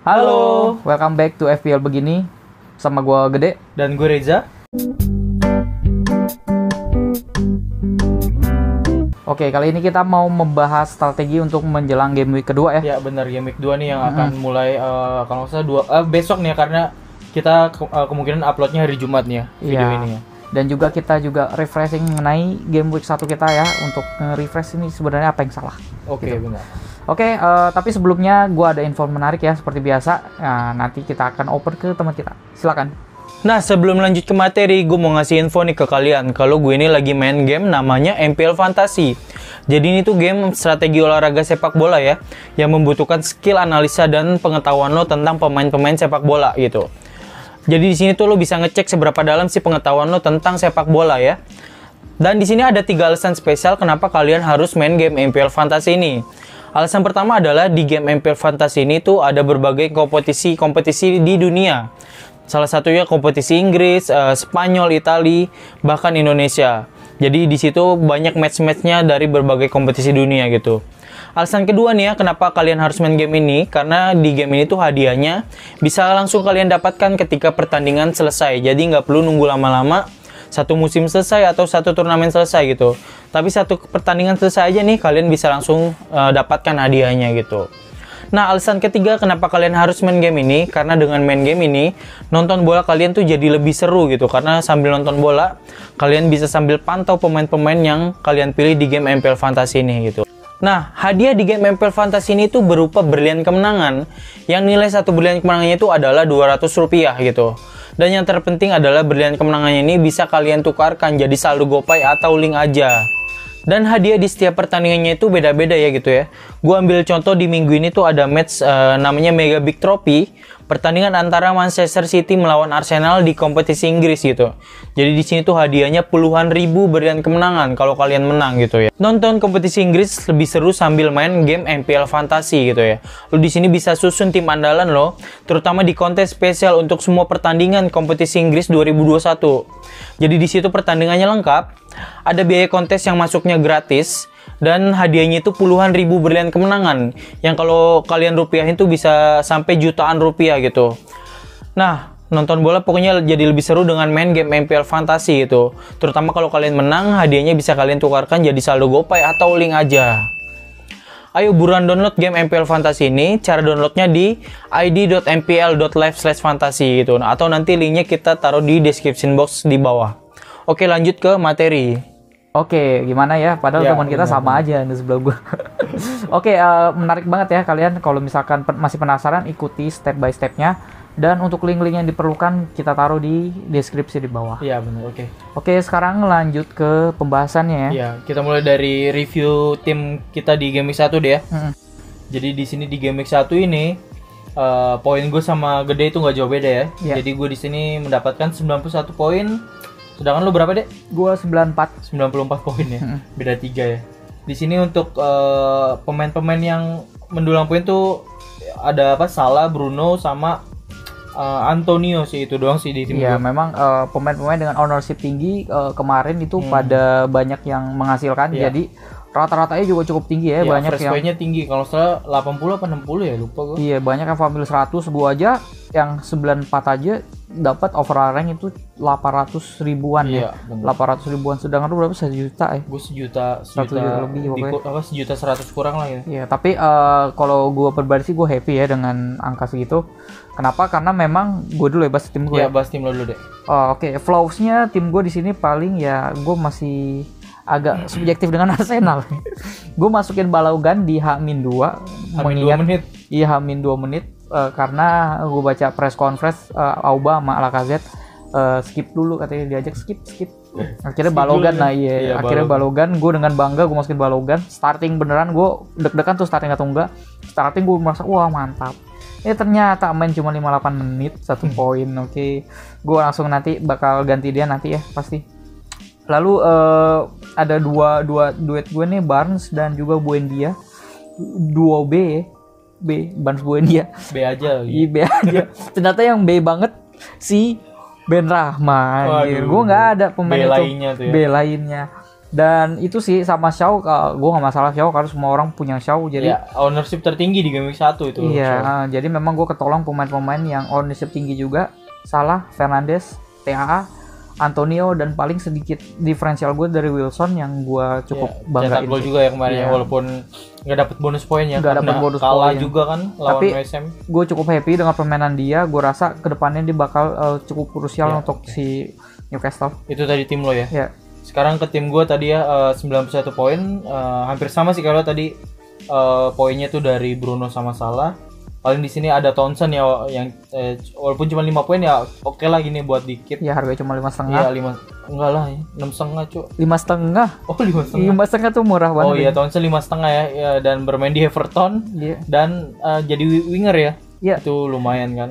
Halo, welcome back to FPL Begini. Sama gua Gede dan gue Reza. Oke, kali ini kita mau membahas strategi untuk menjelang game week kedua ya. Ya benar, game week 2 nih yang akan mulai kalau nggak salah besok nih ya, karena kita kemungkinan uploadnya hari Jumat nih ya, video ini ya. Dan juga kita refreshing mengenai game week 1 kita ya, untuk nge-refresh ini sebenarnya apa yang salah. Oke, gitu. benar. Oke, tapi sebelumnya gue ada info menarik ya, seperti biasa. Nah, nanti kita akan open ke teman kita. Silakan. Nah, sebelum lanjut ke materi, gue mau ngasih info nih ke kalian. Kalau gue ini lagi main game namanya MPL Fantasy. Jadi ini tuh game strategi olahraga sepak bola ya, yang membutuhkan skill analisa dan pengetahuan lo tentang pemain-pemain sepak bola gitu. Jadi di sini tuh lo bisa ngecek seberapa dalam sih pengetahuan lo tentang sepak bola ya. Dan di sini ada 3 alasan spesial kenapa kalian harus main game MPL Fantasy ini. Alasan pertama adalah di game MPL Fantasy ini tuh ada berbagai kompetisi di dunia. Salah satunya kompetisi Inggris, Spanyol, Italia, bahkan Indonesia. Jadi di situ banyak match-matchnya dari berbagai kompetisi dunia gitu. Alasan kedua nih ya, kenapa kalian harus main game ini, karena di game ini tuh hadiahnya bisa langsung kalian dapatkan ketika pertandingan selesai. Jadi nggak perlu nunggu lama-lama, satu musim selesai atau satu turnamen selesai gitu. Tapi satu pertandingan selesai aja nih, kalian bisa langsung dapatkan hadiahnya gitu. Nah, alasan ketiga kenapa kalian harus main game ini, karena dengan main game ini, nonton bola kalian tuh jadi lebih seru gitu. Karena sambil nonton bola, kalian bisa sambil pantau pemain-pemain yang kalian pilih di game MPL Fantasy ini gitu. Nah, hadiah di game MPL Fantasy ini tuh berupa berlian kemenangan, yang nilai satu berlian kemenangannya itu adalah Rp200 gitu. Dan yang terpenting adalah berlian kemenangannya ini bisa kalian tukarkan jadi saldo GoPay atau link aja. Dan hadiah di setiap pertandingannya itu beda-beda ya gitu ya. Gue ambil contoh di minggu ini tuh ada match namanya Mega Big Trophy. Pertandingan antara Manchester City melawan Arsenal di kompetisi Inggris gitu. Jadi di sini tuh hadiahnya puluhan ribu berlian kemenangan kalau kalian menang gitu ya. Nonton kompetisi Inggris lebih seru sambil main game MPL Fantasy gitu ya. Lo di sini bisa susun tim andalan lo, terutama di kontes spesial untuk semua pertandingan kompetisi Inggris 2021. Jadi di situ pertandingannya lengkap, ada biaya kontes yang masuknya gratis, dan hadiahnya itu puluhan ribu berlian kemenangan yang kalau kalian rupiahin tuh bisa sampai jutaan rupiah gitu. Nah, nonton bola pokoknya jadi lebih seru dengan main game MPL Fantasy gitu. Terutama kalau kalian menang, hadiahnya bisa kalian tukarkan jadi saldo GoPay atau link aja. Ayo buruan download game MPL Fantasy ini. Cara downloadnya di id.mpl.live/fantasy gitu. Nah, atau nanti linknya kita taruh di description box di bawah. Oke, lanjut ke materi. Oke, gimana ya? Padahal teman kita sama aja di sebelah gua. Oke, menarik banget ya kalian kalau misalkan masih penasaran, ikuti step by stepnya. Dan untuk link-link yang diperlukan kita taruh di deskripsi di bawah. Iya benar, oke. Oke, sekarang lanjut ke pembahasannya ya. Iya, kita mulai dari review tim kita di game week 1 deh ya. Jadi di sini di game week 1 ini poin gue sama Gede itu nggak jauh beda ya. Jadi gue di sini mendapatkan 91 poin. Sedangkan lo berapa, Dek? Gua 94 poin ya. Beda 3 ya. Di sini untuk pemain-pemain yang mendulang poin tuh ada Salah, Bruno sama Antonio sih, itu doang sih di tim gue. Iya, memang pemain-pemain dengan ownership tinggi kemarin itu pada banyak yang menghasilkan. Jadi rata-ratanya juga cukup tinggi ya, banyak yang fresh tinggi. Kalau salah 80 apa 60 ya, lupa gue. Iya, banyak yang family 100, gua aja yang 94 aja dapat overall rank itu 800 ribuan ya. 800 ribuan, sedangkan lu berapa? 1 juta ya? Gue sejuta lebih pokoknya. Sejuta 100 kurang lah ya. Iya, tapi kalau gua pribadi sih gua happy ya dengan angka segitu. Kenapa? Karena memang gua dulu ya bahas tim gue. Iya, bahas tim lo dulu deh. Oke, flaws-nya tim gua di sini paling ya gua masih agak subjektif dengan Arsenal. Gue masukin Balogun di H-2 H-2 menit. Iya, H-2 menit karena gue baca press conference Auba sama Lacazette skip dulu, katanya diajak skip. Akhirnya Balogun akhirnya Balogun, gue dengan bangga gue masukin Balogun starting beneran. Gue deg-degan tuh starting atau enggak. Starting gue merasa wah mantap. Ternyata main cuma 58 menit 1 poin. Oke. Gue langsung nanti bakal ganti dia nanti ya pasti. Lalu ada dua duet gue nih, Barnes dan juga Buendia. Duo B Barnes Buendia. B aja. Iya, B aja. Ternyata yang B banget si Ben Rahma. Gue nggak ada pemain B itu. lainnya tuh ya. B lainnya. Dan itu sih sama Shaw, gue nggak masalah Shaw karena semua orang punya Shaw, jadi ownership tertinggi di Game Week 1 itu. Iya, jadi memang gue ketolong pemain-pemain yang ownership tinggi juga. Salah, Fernandes, TAA, Antonio, dan paling sedikit diferensial gue dari Wilson yang gue cukup banggain. Cetak gol juga ya kemarin walaupun nggak dapet bonus poin ya. Nggak dapet bonus kalah poin juga kan lawan tapi WSM. Gue cukup happy dengan permainan dia. Gue rasa kedepannya dia bakal cukup krusial untuk si Newcastle. Itu tadi tim lo ya? Iya. Sekarang ke tim gue tadi ya 91 poin, hampir sama sih kalau tadi poinnya tuh dari Bruno sama Salah. Paling di sini ada Townsend ya yang walaupun cuma 5 poin ya oke lah gini buat dikit. Ya harganya cuma 5,5. Iya 5 enggak lah ya 6,5 cuy. 5,5. Oh 5,5. 5,5 tuh murah banget. Oh iya Townsend 5,5 ya dan bermain di Everton dan jadi winger ya. Iya. Itu lumayan kan.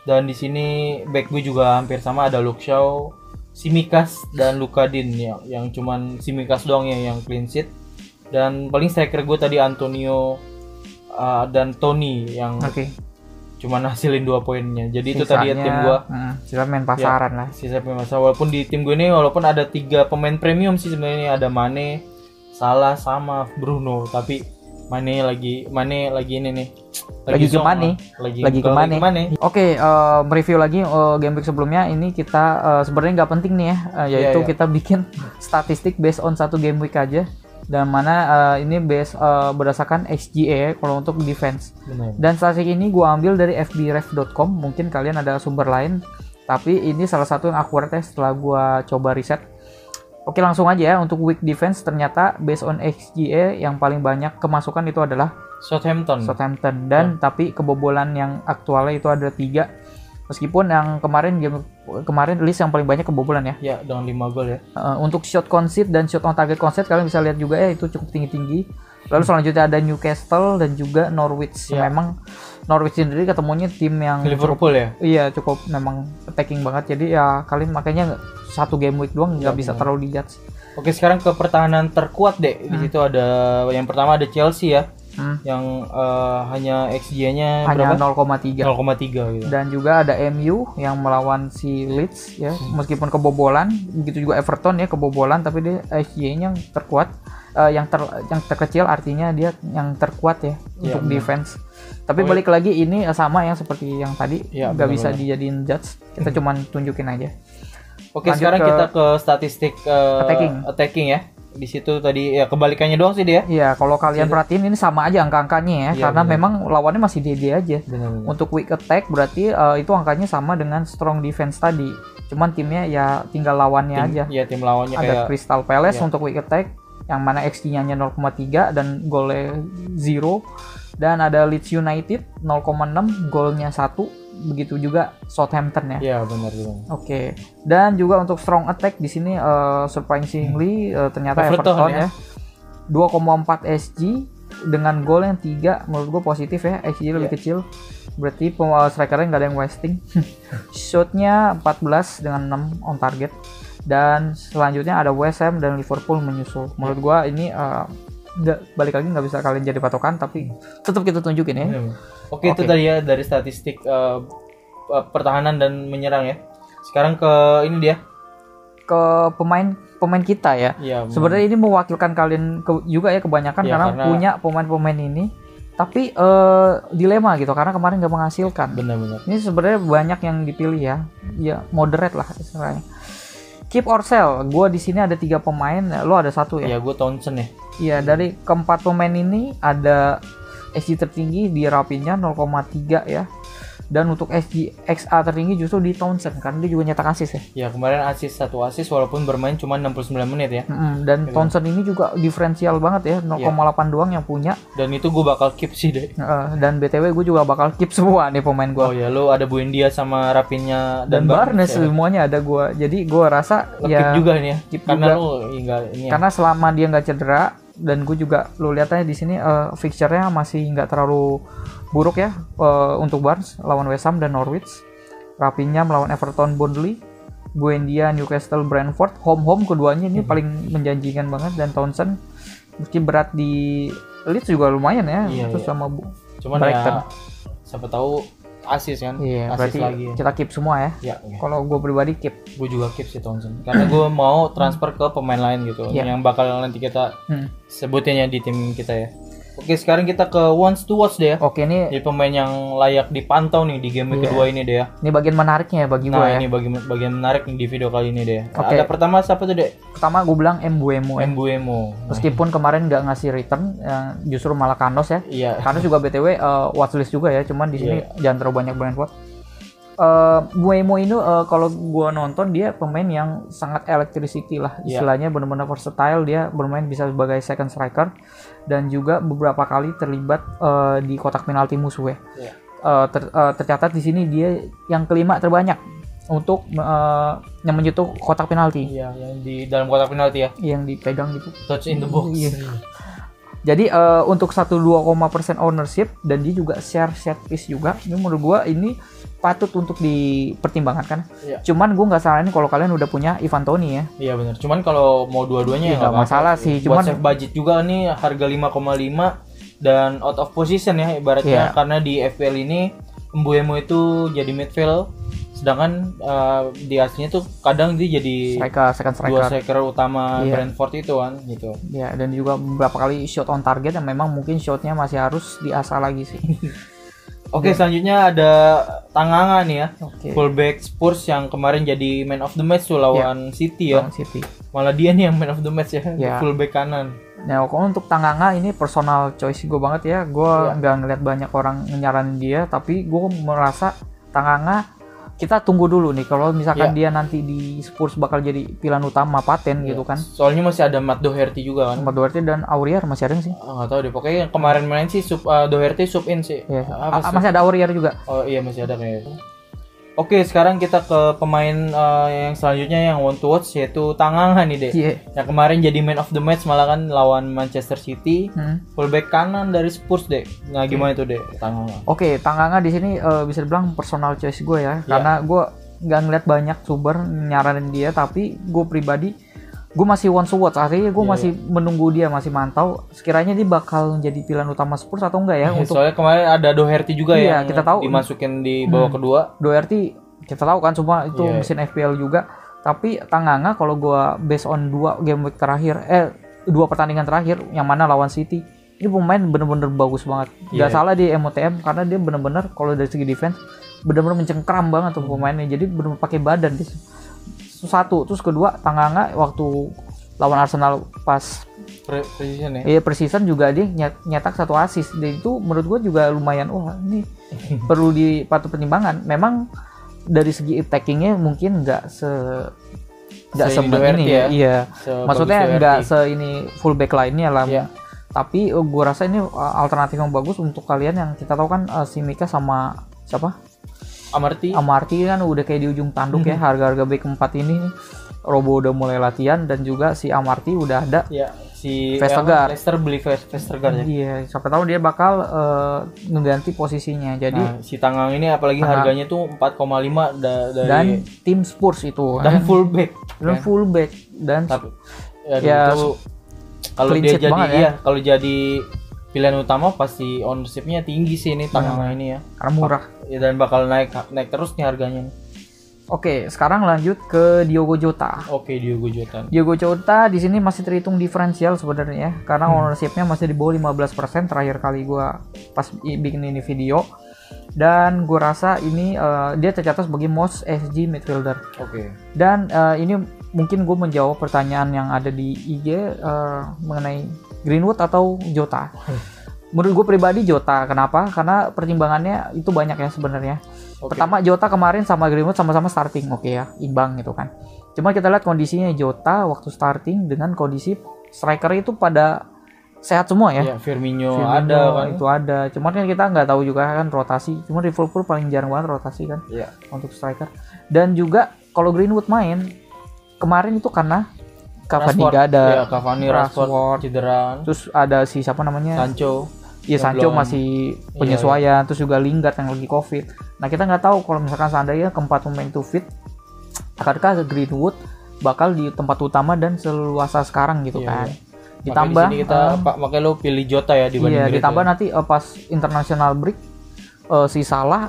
Dan di sini back gue juga hampir sama, ada Luke Shaw, Tsimikas dan Lukadin ya, yang cuman Tsimikas doang ya yang clean sheet. Dan paling striker gue tadi Antonio dan Tony yang cuman hasilin 2 poinnya. Jadi sisanya, itu tadi ya tim gue. Sisa main pasaran lah. Sisa main pasaran. Walaupun di tim gue ini walaupun ada 3 pemain premium sih sebenarnya, ada Mane, Salah sama Bruno, tapi Mane lagi ini nih. Lagi ke Mane. Oke, mereview lagi game week sebelumnya. Ini kita sebenarnya nggak penting nih ya, yaitu kita bikin statistik based on satu game week aja. Dan mana ini berdasarkan XGA kalau untuk defense. Benar. Dan statistik ini gue ambil dari fbref.com. Mungkin kalian ada sumber lain, tapi ini salah satu yang akurat ya setelah gue coba riset. Oke, langsung aja ya. Untuk week defense ternyata based on XGA yang paling banyak kemasukan itu adalah Southampton. Dan tapi kebobolan yang aktualnya itu ada 3. Meskipun yang kemarin list yang paling banyak kebobolan ya. Ya, dengan 5 gol ya. Untuk shot concede dan shot on target concede kalian bisa lihat juga ya, itu cukup tinggi-tinggi. Lalu selanjutnya ada Newcastle dan juga Norwich. Memang Norwich sendiri ketemunya tim yang Liverpool ya. Iya, cukup memang attacking banget. Jadi ya kalian makanya satu game week doang nggak bisa terlalu dijudge. Oke, sekarang ke pertahanan terkuat deh. Di situ ada yang pertama ada Chelsea ya. Yang hanya XG-nya hanya berapa? 0,3 gitu. Dan juga ada MU yang melawan si Leeds ya, meskipun kebobolan, begitu juga Everton ya kebobolan, tapi dia XG-nya yang terkuat, yang terkecil artinya dia yang terkuat ya untuk defense. Tapi balik lagi ini sama yang seperti yang tadi, nggak bisa dijadiin judge, kita cuman tunjukin aja. Oke, sekarang kita ke statistik attacking ya. Di situ tadi ya kebalikannya doang sih dia. Iya, kalau kalian perhatiin ini sama aja angka-angkanya ya, karena memang lawannya masih DD aja. Untuk weak attack berarti itu angkanya sama dengan strong defense tadi. Cuman timnya ya tinggal lawannya aja. Iya, tim lawannya ada kayak Crystal Palace untuk weak attack yang mana XG-nya hanya 0,3 dan golnya 0. Dan ada Leeds United 0,6, golnya 1. Begitu juga Southampton ya. Iya, benar. Oke. Dan juga untuk strong attack di sini surprisingly ternyata Everton ya. 2,4 SG dengan gol yang 3, menurut gue positif ya. XG lebih kecil. Berarti strikernya nggak ada yang wasting. Shotnya 14 dengan 6 on target. Dan selanjutnya ada West Ham dan Liverpool menyusul. Menurut gue ini balik lagi nggak bisa kalian jadi patokan, tapi tetap kita tunjukin ya. Oke, itu tadi ya dari statistik pertahanan dan menyerang ya. Sekarang ke ini dia, ke pemain kita ya. Sebenarnya ini mewakilkan kalian juga ya kebanyakan karena punya pemain-pemain ini. Tapi dilema gitu karena kemarin nggak menghasilkan. Benar-benar. Ini sebenarnya banyak yang dipilih ya. Ya moderate lah istilahnya. Keep or sell. Gue di sini ada 3 pemain. Lo ada 1 ya? Iya, gue Townsend ya. Iya, dari keempat pemain ini ada SG tertinggi di Raphinha 0,3 ya. Dan untuk SG XA tertinggi justru di Townsend karena dia juga nyetak assist ya. Ya, kemarin satu assist walaupun bermain cuma 69 menit ya. Dan Townsend ini juga diferensial banget ya, 0,8 doang yang punya. Dan itu gue bakal keep sih deh. Dan BTW gue juga bakal keep semua nih pemain gue. Oh ya, lo ada Buendia sama Raphinha dan Barnes ya. Semuanya ada gue. Jadi gue rasa lo keep juga nih ya. Karena lo ini karena selama dia nggak cedera, dan gue juga lo lihat aja di sini fixture-nya masih nggak terlalu buruk ya untuk Barnes lawan West Ham dan Norwich, Raphinha melawan Everton, Burnley, Buendia, Newcastle, Brentford, home keduanya ini paling menjanjikan banget. Dan Townsend meski berat di Leeds juga lumayan ya, terus sama cuman Brighton. Ya siapa tahu asis kan. Iya, Asis berarti lagi. kita keep semua ya. Ya, Kalau gue pribadi keep. gue juga keep si Townsend karena gue mau transfer ke pemain lain gitu yang bakal nanti kita sebutinnya di tim kita ya. Oke, sekarang kita ke ones to watch deh ya. Oke, ini Jadi pemain yang layak dipantau nih di game kedua ini deh ya. ini bagian menariknya ya bagi gue ya. Ini bagian menarik nih di video kali ini deh. Oke. Ada pertama siapa tuh deh? Pertama gue bilang Mbeumo ya. Mbeumo. Meskipun kemarin nggak ngasih return, justru malah Kandos ya. Iya. Kandos juga BTW watchlist juga ya, cuman di sini jangan terlalu banyak Brentford. Mbeumo ini kalau gua nonton dia pemain yang sangat electricity lah, istilahnya benar-benar versatile, dia bermain bisa sebagai second striker dan juga beberapa kali terlibat di kotak penalti musuh ya. Tercatat di sini dia yang kelima terbanyak untuk yang menyentuh kotak penalti. Iya, yang di dalam kotak penalti ya. Yang dipegang gitu. Touch in the box. Iya. Jadi untuk 1,2% ownership dan dia juga share set piece juga. Ini menurut gua ini patut untuk dipertimbangkan kan. Iya. Cuman gua nggak saranin kalau kalian udah punya Ivan Toney ya. Iya benar. Cuman kalau mau dua-duanya ya nggak masalah sih. Cuman Cuman save budget juga nih harga 5,5 dan out of position ya ibaratnya karena di FPL ini Mbeumo itu jadi midfield sedangkan di aslinya tuh kadang dia jadi second dua striker. striker utama Brentford itu kan gitu. Ya, dan juga beberapa kali shot on target yang memang mungkin shotnya masih harus diasah lagi sih. Oke, selanjutnya ada Tanganga nih ya. Fullback Spurs yang kemarin jadi man of the match tuh lawan City ya. City. Malah dia nih yang man of the match ya. Fullback kanan. Nah, kalau untuk Tanganga ini personal choice gue banget ya. Gue nggak ngeliat banyak orang nyaranin dia, tapi gue merasa Tanganga kita tunggu dulu nih kalau misalkan dia nanti di Spurs bakal jadi pilihan utama paten gitu kan. Soalnya masih ada Matt Doherty juga kan. Matt Doherty dan Aurier masih ada sih. Nggak tahu deh, pokoknya yang kemarin main sih Doherty sub in sih. Masih ada Aurier juga. Oh iya masih ada kayaknya. Oke, sekarang kita ke pemain yang selanjutnya yang want to watch yaitu Tanganga nih deh. Yang kemarin jadi man of the match malah kan lawan Manchester City. Fullback kanan dari Spurs deh. Nah gimana itu deh Tanganga? Oke, Tanganga di sini bisa dibilang personal choice gue ya, karena gue nggak ngeliat banyak sumber nyaranin dia, tapi gue pribadi gue masih want to watch, artinya gue masih menunggu dia, masih mantau sekiranya dia bakal jadi pilihan utama Spurs atau enggak ya. Untuk soalnya kemarin ada Doherty juga ya kita tahu dimasukin di babak kedua. Doherty kita tahu kan semua itu mesin FPL juga, tapi Tanganga kalau gue based on 2 game week terakhir 2 pertandingan terakhir yang mana lawan City, ini pemain bener-bener bagus banget. Gak salah di MOTM karena dia bener-bener kalau dari segi defense bener-bener mencengkram banget tuh pemainnya, jadi bener-bener pakai badan dia. Satu, terus kedua Tanganga waktu lawan Arsenal pas Precision ya. Iya, Precision juga dia nyetak 1 assist. Dan itu menurut gue juga lumayan, wah ini perlu patut pertimbangan. Memang dari segi attackingnya mungkin nggak ini ya. Iya. Maksudnya nggak ini fullback lainnya lah. Tapi gue rasa ini alternatif yang bagus untuk kalian yang kita tahu kan si Mika sama siapa? Amarty kan udah kayak di ujung tanduk ya, harga-harga back 4 ini. Robo udah mulai latihan dan juga si Amarty udah ada. Si Vestergaard. Leicester beli Vestergaard ya. Iya, siapa tahu dia bakal mengganti posisinya. Jadi si Tangang ini apalagi harganya tuh 4,5 dari dan tim Spurs itu dan fullback. Dan tapi itu kalau dia jadi kalau jadi pilihan utama pasti ownership-nya tinggi sih ini Tanganga ini ya. Karena murah. Dan bakal naik terus nih harganya. Oke, sekarang lanjut ke Diogo Jota. Oke, Diogo Jota di sini masih terhitung diferensial sebenarnya ya, karena ownership-nya masih di bawah 15% terakhir kali gua pas bikin ini video. Dan gua rasa ini dia tercatat sebagai most SG midfielder. Dan ini mungkin gue menjawab pertanyaan yang ada di IG mengenai Greenwood atau Jota. Menurut gue pribadi Jota. Kenapa? Karena pertimbangannya itu banyak ya sebenarnya. Pertama, Jota kemarin sama Greenwood sama-sama starting, imbang gitu kan. Cuma kita lihat kondisinya Jota waktu starting dengan kondisi striker itu pada sehat semua ya. Firmino ada kan. Itu ada. Cuman kan kita nggak tahu juga kan rotasi. Cuma Liverpool paling jarang banget rotasi kan untuk striker. Dan juga kalau Greenwood main kemarin itu karena Cavani nggak ada. Cavani, Rashford cedera. Terus ada si siapa namanya? Sancho. Iya, Sancho masih penyesuaian. Terus juga Lingard yang lagi COVID. Nah, kita nggak tahu kalau misalkan seandainya keempat pemain itu fit, akankah Greenwood bakal di tempat utama dan seluasa sekarang gitu kan. Ditambah kita makanya lo pilih Jota ya dibanding ditambah nanti pas international break si Salah,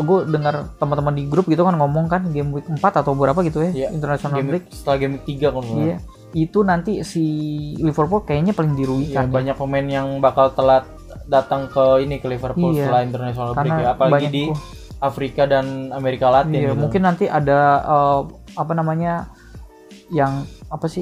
gue dengar teman-teman di grup gitu kan ngomong kan game week 4 atau berapa gitu ya, International Break. Setelah game week 3 kan. Iya. Itu nanti si Liverpool kayaknya paling dirugikan. Iya, banyak pemain yang bakal telat datang ke Liverpool setelah International Break ya, apalagi di Afrika dan Amerika Latin. Iya, gitu. mungkin nanti ada yang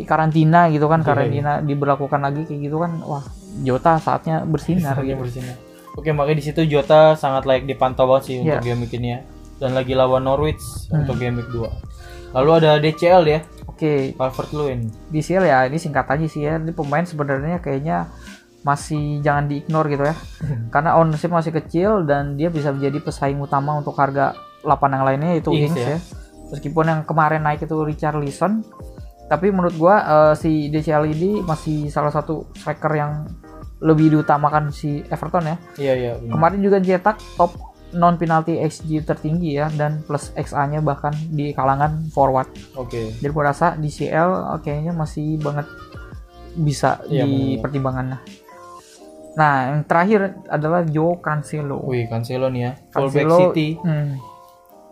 karantina gitu kan, karantina diberlakukan lagi kayak gitu kan. Wah, Jota saatnya bersinar gitu. Bersinar. Oke, makanya di situ Jota sangat layak dipantau banget sih untuk game week ini ya. Dan lagi lawan Norwich untuk game week 2. Lalu ada DCL ya. Oke. Calvert-Lewin. DCL ya, ini singkat aja sih ya. Ini pemain sebenarnya kayaknya masih jangan di-ignore gitu ya. Karena ownership masih kecil dan dia bisa menjadi pesaing utama untuk harga 8 yang lainnya, itu Ings ya. Meskipun yang kemarin naik itu Richarlison, tapi menurut gua si DCL ini masih salah satu striker yang lebih diutamakan si Everton ya. Iya. Kemarin juga cetak top non penalti XG tertinggi ya, dan plus XA-nya bahkan di kalangan forward. Oke. Jadi gua rasa DCL kayaknya masih banget bisa dipertimbangkan. Nah, yang terakhir adalah Joao Cancelo. Wih, Cancelo nih ya. Fullback City.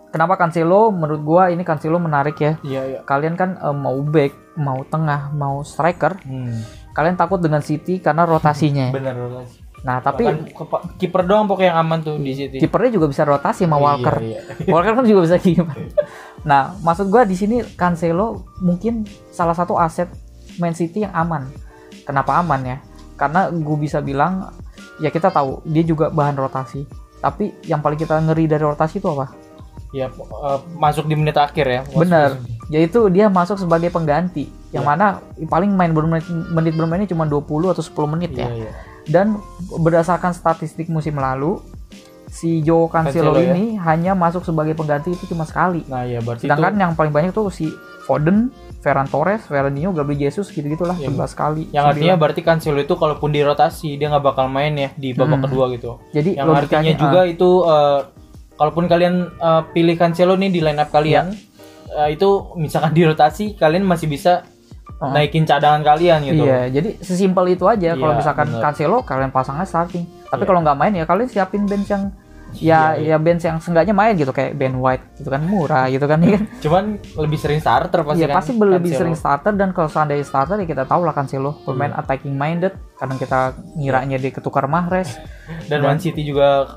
Kenapa Cancelo? Menurut gua ini Cancelo menarik ya. Iya. Kalian kan mau back, mau tengah, mau striker. Kalian takut dengan City karena rotasinya. Bener, rotasi. Nah, tapi kiper doang pokoknya yang aman tuh di City. Kipernya juga bisa rotasi sama Walker. Iya. Walker kan juga bisa kiper. Nah, maksud gua di sini Cancelo mungkin salah satu aset Man City yang aman. Kenapa aman ya? Karena gue bisa bilang ya, kita tahu dia juga bahan rotasi. Tapi yang paling kita ngeri dari rotasi itu apa? Ya, masuk di menit akhir ya. Benar. Yaitu dia masuk sebagai pengganti. Yang mana paling menit bermainnya cuma 20 atau 10 menit ya. Iya. Dan berdasarkan statistik musim lalu, si Joao Cancelo ini hanya masuk sebagai pengganti itu cuma sekali. Nah, ya berarti sedangkan yang paling banyak tuh si Foden, Ferran Torres, Fernandinho, Gabriel Jesus gitu-gitulah 11 kali. Yang artinya berarti Cancelo itu kalaupun dirotasi dia nggak bakal main ya di babak kedua gitu. Jadi yang artinya juga itu kalaupun kalian pilih Cancelo nih di line up kalian, itu misalkan dirotasi kalian masih bisa naikin cadangan kalian gitu. Iya, jadi sesimpel itu aja. Kalau misalkan Cancelo kalian pasangnya starting. Tapi kalau nggak main ya kalian siapin bench yang ya bench yang seenggaknya main gitu, kayak Ben White gitu kan, murah gitu kan. Cuman lebih sering starter pasti kan. Pasti lebih sering starter, dan kalau seandainya starter ya kita tahu lah Cancelo pemain attacking minded. Kadang kita ngiranya dia ketukar Mahrez. Dan Man City juga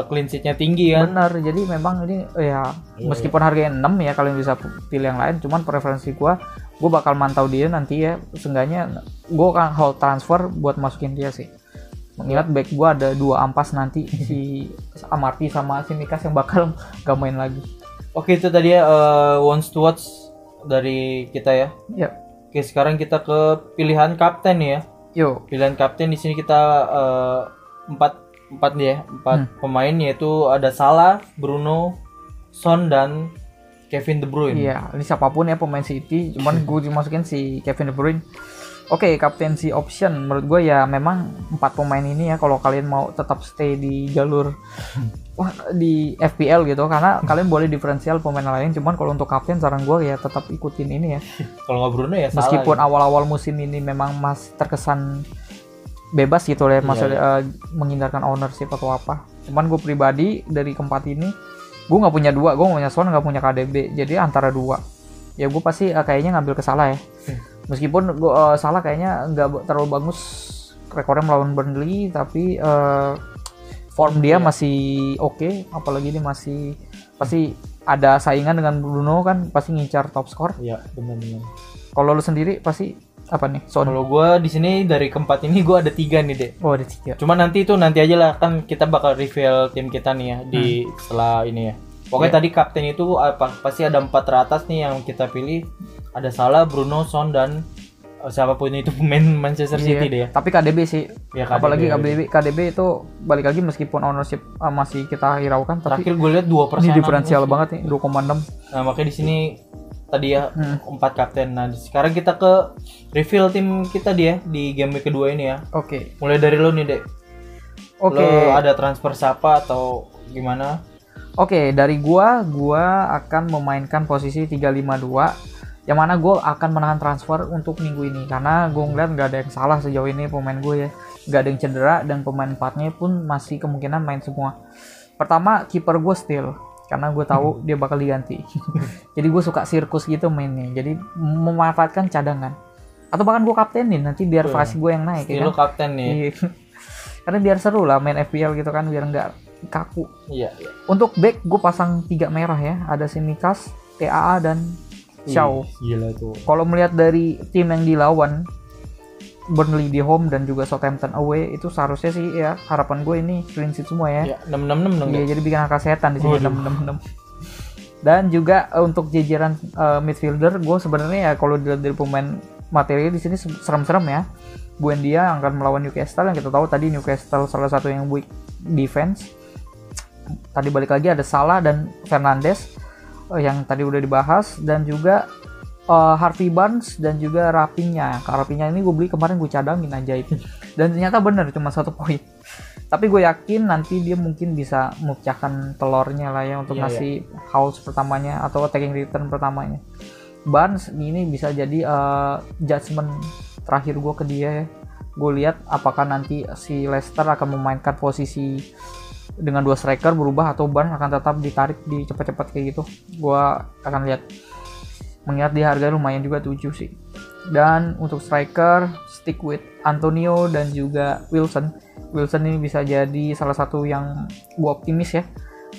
clean sheet-nya tinggi kan. Benar, jadi memang ini ya meskipun harganya 6 ya, kalian bisa pilih yang lain. Cuman preferensi gue bakal mantau dia nanti ya. Seenggaknya gue akan hold transfer buat masukin dia sih. Mengingat back gue ada 2 ampas nanti, si Amarty sama si Mikas yang bakal gak main lagi. Oke, itu tadi ya wants to watch dari kita ya. Yep. Oke, sekarang kita ke pilihan kapten ya. Yo. Pilihan kapten di sini kita 4 pemain, yaitu ada Salah, Bruno, Son, dan Kevin De Bruyne. Iya, ini siapapun ya pemain City, cuman gue dimasukin si Kevin De Bruyne. Oke, captaincy option menurut gue ya memang 4 pemain ini ya, kalau kalian mau tetap stay di jalur di FPL gitu, karena kalian boleh diferensial pemain lain. Cuman kalau untuk kapten saran gue ya tetap ikutin ini ya. Kalau nggak Bruno ya Salah. Meskipun awal-awal musim ini memang masih terkesan bebas gitu ya, maksudnya menghindarkan ownership atau apa. Cuman gue pribadi dari keempat ini, gue nggak punya 2, gue nggak punya Son, nggak punya KDB, jadi antara 2 ya gue pasti kayaknya ngambil ke Salah ya. Meskipun Salah kayaknya nggak terlalu bagus rekornya melawan Burnley, tapi form dia masih oke. Apalagi dia masih pasti ada saingan dengan Bruno kan, pasti ngincar top skor. Iya, benar-benar. Kalau lu sendiri pasti apa nih? Son. Kalau gue di sini dari keempat ini gue ada 3 nih deh. Oh, ada 3. Cuma nanti aja lah, kan kita bakal reveal tim kita nih ya di setelah ini ya. Pokoknya tadi kapten itu pasti ada 4 teratas nih yang kita pilih. Ada Salah, Bruno, Son, dan siapapun itu pemain Manchester City deh ya. Tapi KDB sih. Ya, apalagi KDB itu balik lagi, meskipun ownership masih kita hiraukan, tapi terakhir gue lihat 2%. Ini diferensial banget nih, 2,6. Nah, makanya di sini tadi ya 4 kapten. Nah, sekarang kita ke reveal tim kita dia di game week kedua ini ya. Oke. Mulai dari lo nih, Dek. Oke. Lo ada transfer siapa atau gimana? Oke, dari gua akan memainkan posisi 352, yang mana gue akan menahan transfer untuk minggu ini, karena gue ngeliat nggak ada yang salah sejauh ini pemain gue ya, nggak ada yang cedera, dan pemain 4-nya pun masih kemungkinan main semua. Pertama kiper gue Steele karena gue tahu dia bakal diganti. Jadi gue suka sirkus gitu mainnya. Jadi memanfaatkan cadangan. Atau bahkan gue kaptenin nanti biar fasi gue yang naik. Steele kan? kapten nih. Karena biar seru lah main FPL gitu kan, biar nggak kaku. Iya. Untuk back gue pasang 3 merah ya, ada Tsimikas, TAA dan Shaw. Gila tuh. Kalau melihat dari tim yang dilawan, Burnley di home dan juga Southampton away, itu seharusnya sih ya harapan gue ini clean sheet semua ya. Iya, 666 dong. Iya, jadi bikin angka setan di sini 666. Dan juga untuk jajaran midfielder, gue sebenarnya ya kalau dilihat dari pemain materi di sini serem-serem ya. Buendia akan melawan Newcastle, yang kita tahu tadi Newcastle salah satu yang weak defense. Tadi balik lagi ada Salah dan Fernandes yang tadi udah dibahas, dan juga Harvey Barnes dan juga Raphinha. Raphinha ini gue beli kemarin, gue cadangin aja itu. Dan ternyata bener cuma 1 poin. Tapi gue yakin nanti dia mungkin bisa memecahkan telurnya lah ya untuk ngasih house pertamanya atau attacking return pertamanya. Barnes ini bisa jadi judgement terakhir gue ke dia ya. Gue lihat apakah nanti si Leicester akan memainkan posisi dengan 2 striker berubah atau Barnes akan tetap ditarik di cepat-cepat kayak gitu. Gue akan lihat. Mengingat di harga lumayan juga 7 sih. Dan untuk striker stick with Antonio dan juga Wilson. Wilson ini bisa jadi salah satu yang gue optimis ya.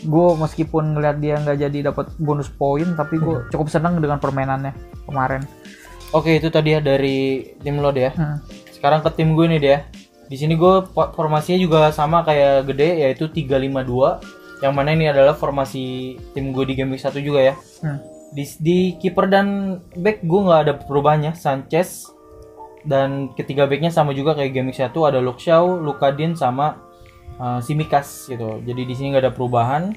Gue meskipun ngeliat dia nggak jadi dapat bonus poin, tapi gue cukup senang dengan permainannya kemarin. Oke, itu tadi ya dari tim lo deh ya. Sekarang ke tim gue nih deh ya. Di sini gue formasinya juga sama kayak Gede, yaitu 3-5-2. Yang mana ini adalah formasi tim gue di game week 1 juga ya. Di kiper dan back gue nggak ada perubahannya, Sanchez. Dan ketiga backnya sama juga kayak game week 1, ada Luke Shaw, Luka Digne sama Tsimikas gitu. Jadi di sini nggak ada perubahan.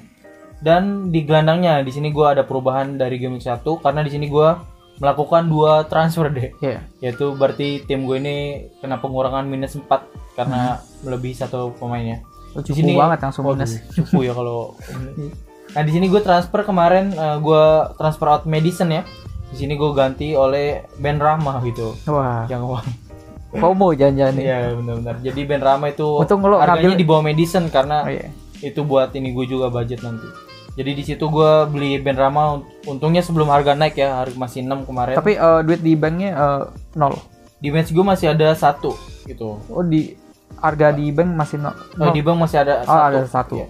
Dan di gelandangnya di sini gue ada perubahan dari game week 1 karena di sini gue melakukan 2 transfer deh. Yaitu berarti tim gue ini kena pengurangan minus 4 karena melebihi 1 pemainnya. Cukup di sini banget langsung minus. Cukup ya kalau. Nah di sini gue transfer kemarin gue transfer out Madison ya. Di sini gue ganti oleh Ben Rama gitu. Wah. Yang uang. FOMO jangan-jangan nih. Iya benar-benar. Jadi Ben Rama itu ngambil harganya di bawah Madison karena itu buat ini gue juga budget nanti. Jadi di situ gue beli Ben Rama, untungnya sebelum harga naik ya, harga masih 6 kemarin. Tapi duit di banknya 0. Di bench gue masih ada 1 gitu. Oh di harga di bank masih 0. Di bank masih ada 1. Oh ada 1. Ya.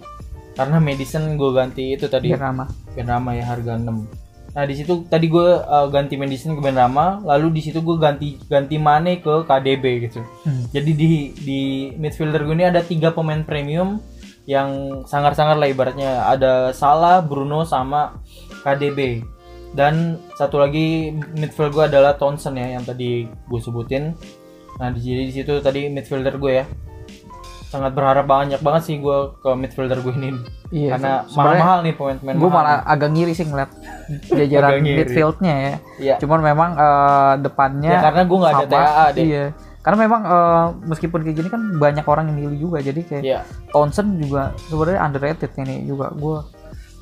Karena Madison gue ganti itu tadi. Ben Rama ya harga 6. Nah di situ tadi gue ganti Madison ke Ben Rama, lalu di situ gue ganti Mane ke KDB gitu. Jadi di midfielder gue ini ada 3 pemain premium yang sangar-sangar lah ibaratnya, ada Salah, Bruno sama KDB. Dan satu lagi midfield gue adalah Townsend ya yang tadi gue sebutin. Nah di situ tadi midfielder gue ya. Sangat berharap banyak banget sih gue ke midfielder gue ini. Iya, karena mahal-mahal nih pemain-pemain. Gue malah agak ngiri sih ngeliat jajaran midfieldnya ya. Iya. Cuman memang depannya. Ya karena gue nggak ada TAA deh. Iya. Karena memang meskipun kayak gini kan banyak orang yang milih juga, jadi kayak Townsend juga sebenarnya underrated ini juga. Gue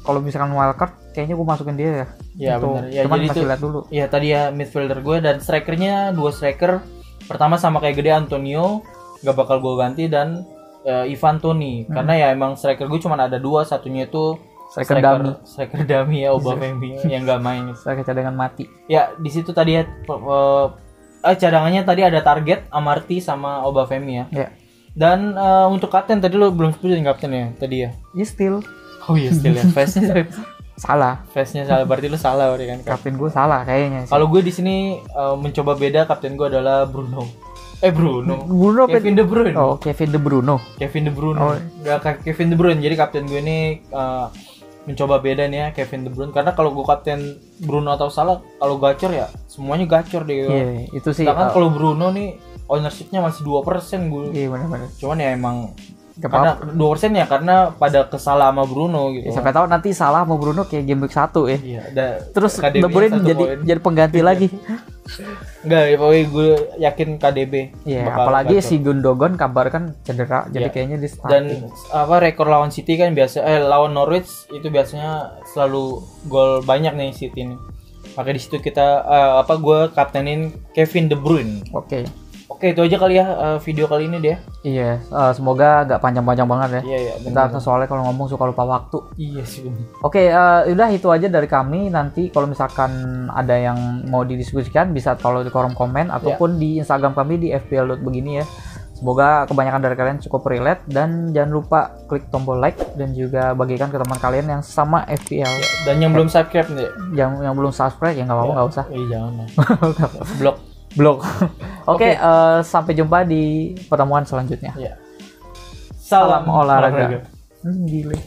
kalau misalkan wildcard kayaknya gue masukin dia ya. Iya benar. Ya, cuman jadi masih lihat dulu. Iya tadi ya midfielder gue, dan strikernya 2 striker. Pertama sama kayak Gede, Antonio gak bakal gue ganti, dan Ivan Toney karena ya emang striker gue cuma ada 2, satunya itu striker dummy ya, Aubameyang yang gak main. Striker cadangan mati. Ya di situ tadi ya cadangannya tadi ada Target, Amarty sama Aubameyang ya. Dan untuk kapten tadi lo belum sebutin kapten ya tadi ya. Iya Steele. Oh iya Steele ya. Face-nya salah. Face-nya salah, berarti lo salah berarti kan. Kapten gue salah kayaknya. Kalau gue di sini mencoba beda, kapten gue adalah Bruno. Kevin De Bruyne. Oh, Kevin De Bruyne. Kevin De Bruyne. Kevin De Bruyne. Jadi kapten gue ini mencoba beda nih ya, Kevin De Bruyne. Karena kalau gue kapten Bruno atau Salah, kalau gacor ya semuanya gacor deh. Iya, itu sih. Sedangkan kalau Bruno nih ownership-nya masih 2% gue. Iya, benar-benar. Cuman ya emang karena 2% ya karena pada kesalah sama Bruno gitu. Ya, sampai tahu nanti Salah sama Bruno kayak game week 1 ya. Iya, terus De Bruyne jadi pengganti lagi. Enggak, pokoknya gue yakin KDB. Iya, apalagi si Gundogan kabar kan cedera, jadi kayaknya di start. Dan rekor lawan City kan biasa lawan Norwich itu biasanya selalu gol banyak nih City ini. Makanya di situ kita gue kaptenin Kevin De Bruyne. Oke, Oke, itu aja kali ya video kali ini deh. Iya, semoga gak panjang-panjang banget ya. Iya, Kita soalnya kalau ngomong suka lupa waktu. Iya sih. Oke, udah itu aja dari kami. Nanti kalau misalkan ada yang mau didiskusikan bisa tolong di kolom komen ataupun di Instagram kami di fpl.begini ya. Semoga kebanyakan dari kalian cukup relate dan jangan lupa klik tombol like dan juga bagikan ke teman kalian yang sama FPL. Dan yang belum subscribe nih. Yang belum subscribe ya nggak apa-apa, nggak usah. Jangan. Blok. Oke, sampai jumpa di pertemuan selanjutnya. Ya. Salam olahraga. Gile.